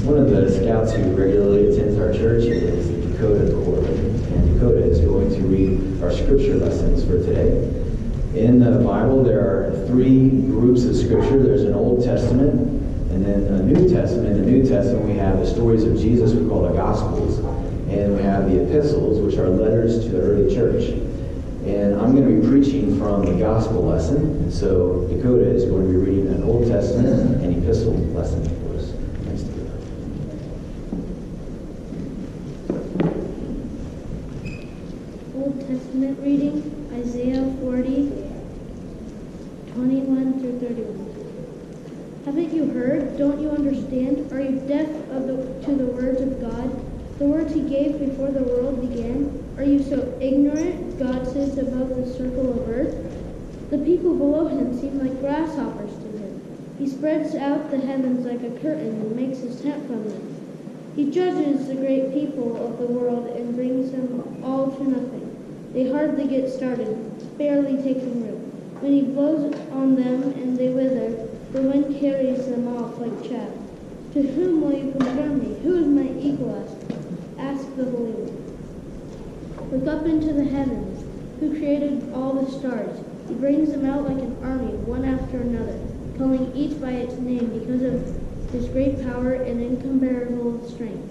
One of the scouts who regularly attends our church is Dakota, and Dakota is going to read our scripture lessons for today. In the Bible, there are three groups of scripture. There's an Old Testament, and then a New Testament. In the New Testament, we have the stories of Jesus, we call the Gospels, and we have the epistles, which are letters to the early church. And I'm going to be preaching from the Gospel lesson, and so Dakota is going to be reading an Old Testament and epistle lesson for us. Thanks, Dakota. Old Testament reading, Isaiah 40, 21 through 31. Haven't you heard? Don't you understand? Are you deaf to the words of God? The words he gave before the world began? Are you so ignorant? God sits above the circle of earth. The people below him seem like grasshoppers to him. He spreads out the heavens like a curtain and makes his tent from them. He judges the great people of the world and brings them all to nothing. They hardly get started, barely taking root. When he blows on them and they wither, the wind carries them off like chaff. To whom will you compare me? Who is my equal? Ask the Holy One. Look up into the heavens, who created all the stars. He brings them out like an army, one after another, calling each by its name because of his great power and incomparable strength.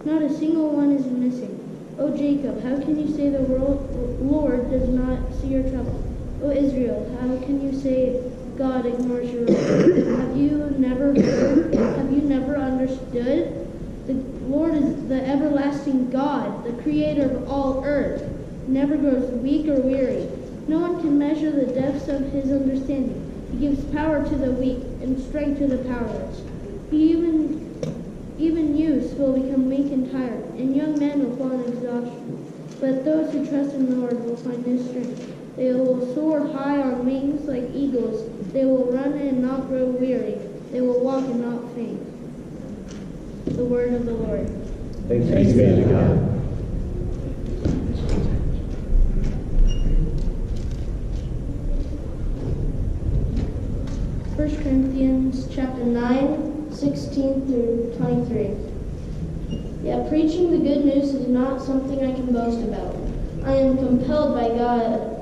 Not a single one is missing. O Jacob, how can you say the Lord does not see your trouble? O Israel, how can you say God ignores your request? Have you never heard? Have you never understood? The Lord is the everlasting God, the creator of all earth, never grows weak or weary. No one can measure the depths of his understanding. He gives power to the weak and strength to the powerless. Even youths will become weak and tired, and young men will fall in exhaustion. But those who trust in the Lord will find new strength. They will soar high on wings like eagles. They will run and not grow weary. They will walk and not faint. The word of the Lord. Thanks be to God. First Corinthians chapter 9, 16 through 23. Yet preaching the good news is not something I can boast about. I am compelled by God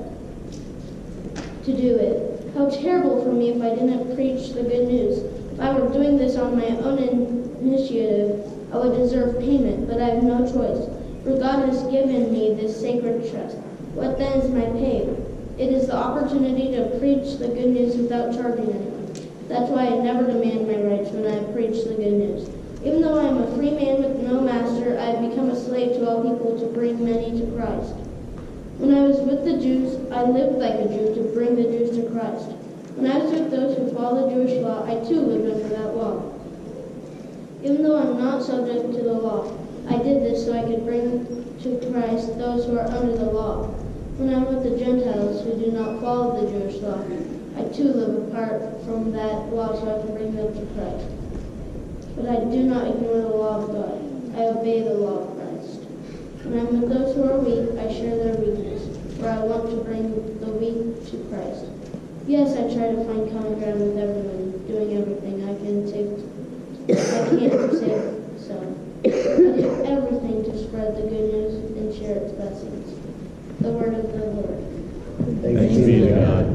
to do it. How terrible for me if I didn't preach the good news. If I were doing this on my own initiative, I would deserve payment, but I have no choice, for God has given me this sacred trust. What then is my pay? It is the opportunity to preach the good news without charging anyone. That's why I never demand my rights when I preach the good news. Even though I am a free man with no master, I have become a slave to all people to bring many to Christ. When I was with the Jews, I lived like a Jew to bring the Jews to Christ. When I was with those who follow the Jewish law, I too lived under that law. Even though I'm not subject to the law, I did this so I could bring to Christ those who are under the law. When I'm with the Gentiles who do not follow the Jewish law, I too live apart from that law so I can bring them to Christ. But I do not ignore the law of God. I obey the law of Christ. When I'm with those who are weak, I share their weakness, for I want to bring the weak to Christ. Yes, I try to find common ground with everyone, doing everything I can to save some. I do everything to spread the good news and share its blessings. The word of the Lord. Thanks be to God.